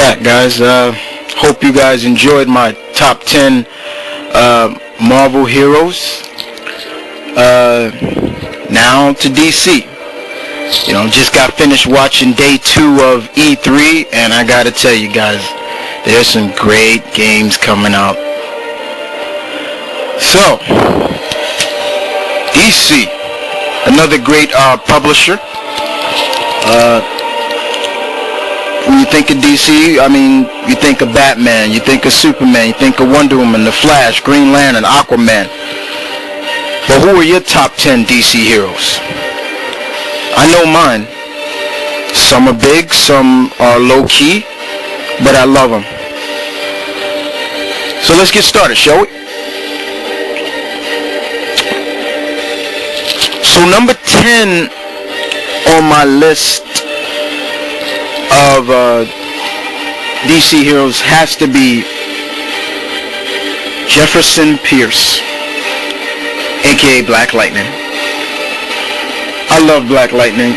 back, guys. Hope you guys enjoyed my top 10 Marvel heroes. Now to DC. Just got finished watching day 2 of E3, and I gotta tell you guys, there's some great games coming out. So, DC, another great publisher. When you think of DC, you think of Batman, you think of Superman, you think of Wonder Woman, The Flash, Green Lantern, Aquaman. But who are your top 10 DC heroes? I know mine. Some are big, some are low-key, but I love them. So let's get started, shall we? So number 10 on my list of DC heroes has to be Jefferson Pierce, aka Black Lightning. I love Black Lightning.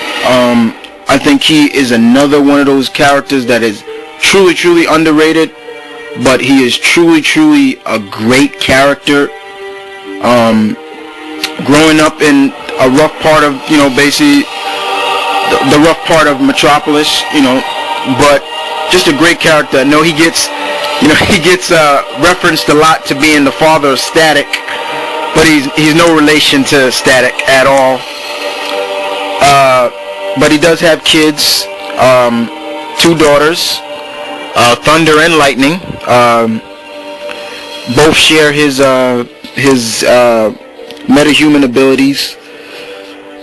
I think he is another one of those characters that is truly, truly underrated, but he is truly, truly a great character. Growing up in a rough part of, basically the rough part of Metropolis, but just a great character. I know he gets referenced a lot to being the father of Static, but he's no relation to Static at all. But he does have kids, 2 daughters, Thunder and Lightning. Both share his metahuman abilities,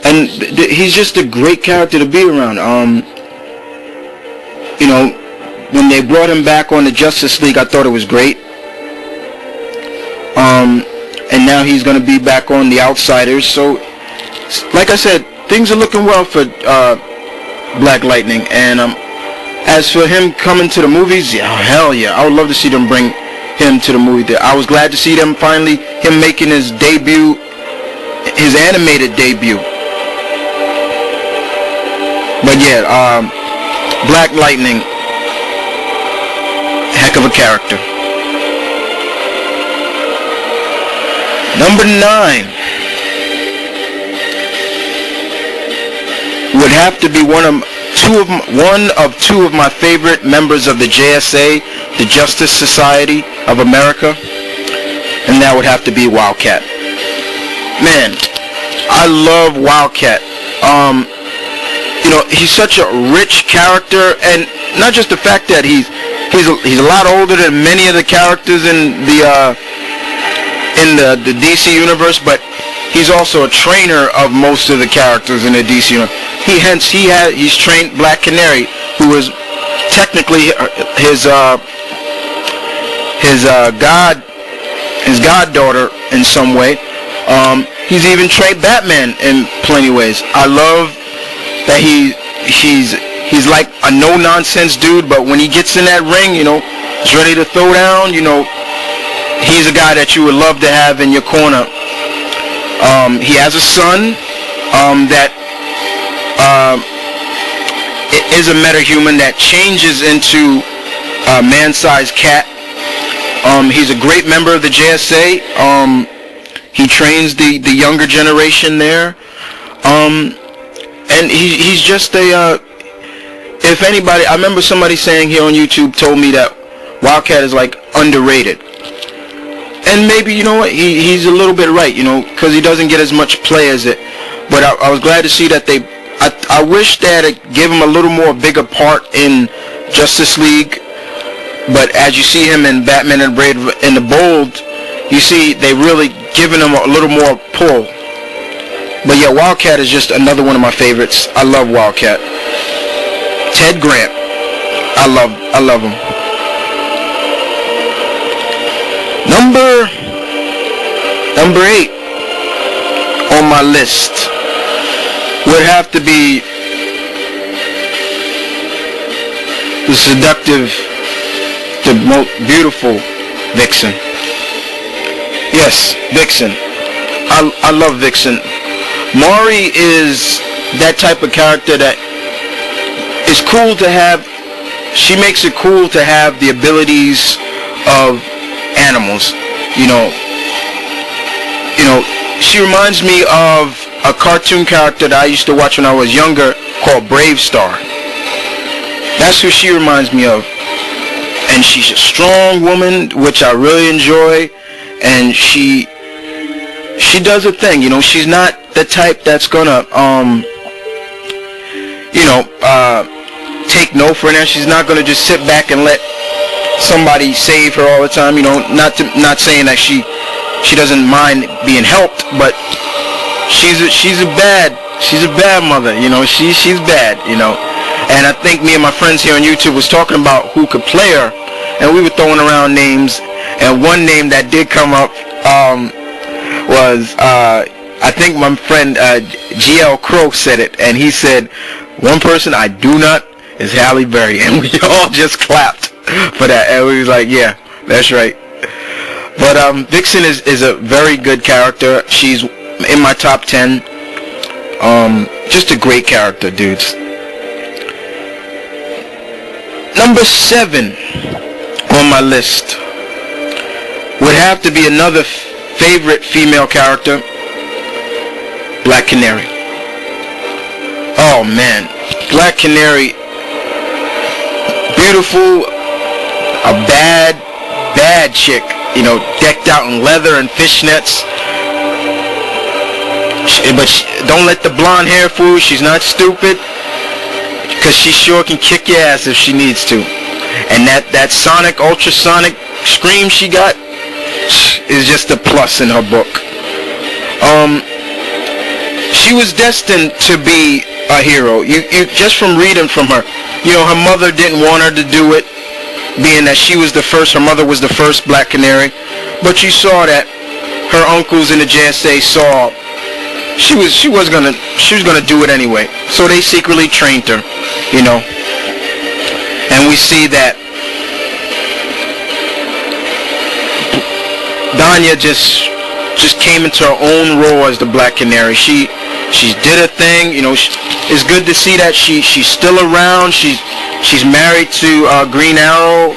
and he's just a great character to be around. When they brought him back on the Justice League, I thought it was great. And now he's going to be back on the Outsiders. So, like I said, things are looking well for Black Lightning. And as for him coming to the movies, hell yeah, I would love to see them bring him to the movie there. I was glad to see him making his debut, his animated debut. But yeah, Black Lightning, heck of a character. Number 9 would have to be one of two of my favorite members of the JSA, the Justice Society of America, and that would have to be Wildcat. Man, I love Wildcat. He's such a rich character, and not just the fact that he's a lot older than many of the characters in the DC universe, but he's also a trainer of most of the characters in the DC universe. He's trained Black Canary, who is technically his goddaughter in some way. He's even trained Batman in plenty of ways. I love that he's like a no-nonsense dude, but when he gets in that ring, he's ready to throw down. He's a guy that you would love to have in your corner. He has a son that is a metahuman that changes into a man-sized cat. He's a great member of the JSA. He trains the younger generation there. And he's just if anybody, I remember somebody saying here on YouTube, told me that Wildcat is like underrated. And maybe, he's a little bit right, because he doesn't get as much play as it. But I was glad to see that I wish they had give him a little more bigger part in Justice League. But as you see him in Batman and Brave and the Bold, you see they really giving him a little more pull. But yeah, Wildcat is just another one of my favorites. I love Wildcat. Ted Grant, I love him. Number 8 on my list would have to be the seductive, the most beautiful Vixen. Yes, Vixen. I love Vixen. Maury is that type of character that is cool to have she makes it cool to have the abilities of animals. You know, she reminds me of a cartoon character that I used to watch when I was younger called Brave Star. That's who she reminds me of. And she's a strong woman, which I really enjoy. And she does her thing. She's not the type that's gonna take no for an answer. She's not gonna just sit back and let somebody save her all the time. Not saying that she doesn't mind being helped, but she's a bad mother. She's bad. And I think me and my friends here on YouTube was talking about who could play her, and we were throwing around names, and one name that did come up was I think my friend GL Crow said it, and he said, one person I do not is Halle Berry, and we all just clapped for that, and we was like, yeah, that's right. But Vixen is a very good character. She's in my top 10. Just a great character, dudes. Number 7 on my list would have to be another favorite female character, Black Canary. Oh man, Black Canary, beautiful, a bad chick, decked out in leather and fishnets. But don't let the blonde hair fool you. She's not stupid, because she sure can kick your ass if she needs to. And that sonic, ultrasonic scream she got is just a plus in her book. She was destined to be a hero. You just from reading from her, her mother didn't want her to do it, being that she was the first. Her mother was the first Black Canary, but you saw that her uncles in the JSA saw she was gonna do it anyway. So they secretly trained her, and we see that Danya just came into her own role as the Black Canary. She did her thing. It's good to see that she's still around. She's married to Green Arrow.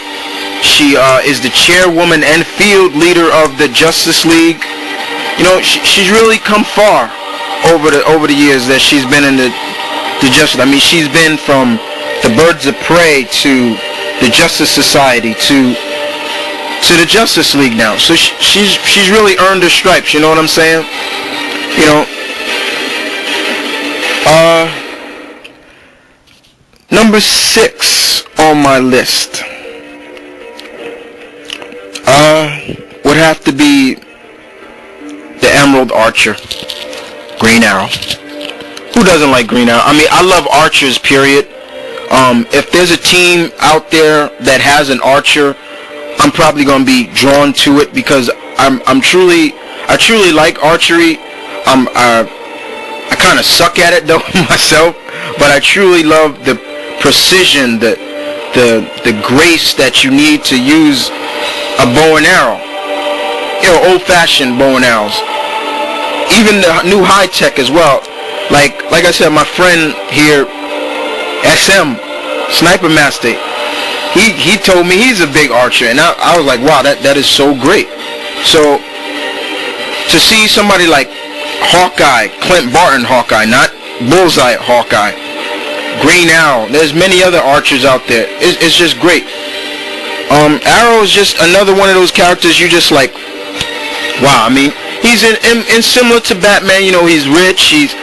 She is the chairwoman and field leader of the Justice League. She's really come far over the years that she's been in the Justice. I mean, she's been from the Birds of Prey to the Justice Society to the Justice League now. So she's really earned her stripes. You know what I'm saying? Number 6 on my list would have to be the Emerald Archer, Green Arrow. Who doesn't like Green Arrow? I mean, I love archers, period. If there's a team out there that has an archer, I'm probably going to be drawn to it, because I truly like archery. I kind of suck at it though myself, but I truly love the precision, the grace that you need to use a bow and arrow. Old-fashioned bow and arrows. Even the new high tech as well. Like I said, my friend here, SM Sniper Master, he told me he's a big archer, and I was like, wow, that is so great. So to see somebody like Hawkeye, Clint Barton Hawkeye, not Bullseye Hawkeye, Green Arrow, there's many other archers out there. It's just great. Arrow is just another one of those characters you just like, wow. I mean, he's in similar to Batman. He's rich. He's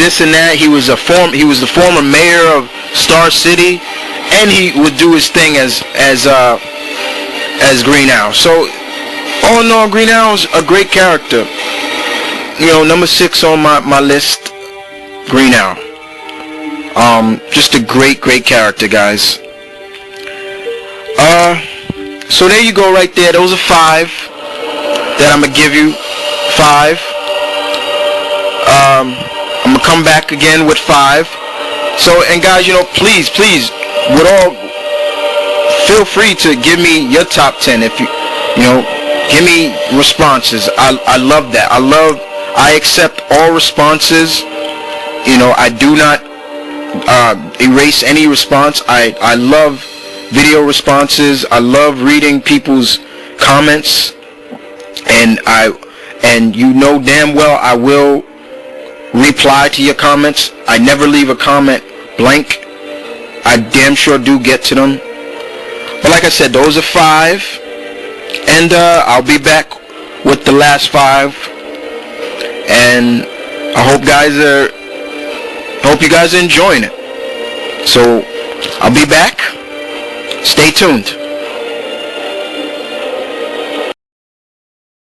this and that. He was the former mayor of Star City, and he would do his thing as Green Arrow. So all in all, Green Arrow's a great character. Number 6 on my list, Green Arrow. Just a great character, guys. So there you go right there. Those are 5 that I'm going to give you. 5. I'm going to come back again with 5. So, and guys, please, feel free to give me your top 10. If give me responses. I love that. I accept all responses. I do not erase any response. I love video responses. I love reading people's comments, and you know damn well I will reply to your comments. I never leave a comment blank. I damn sure do get to them. But like I said, those are 5, and I'll be back with the last 5. And I hope you guys are enjoying it. So I'll be back. Stay tuned.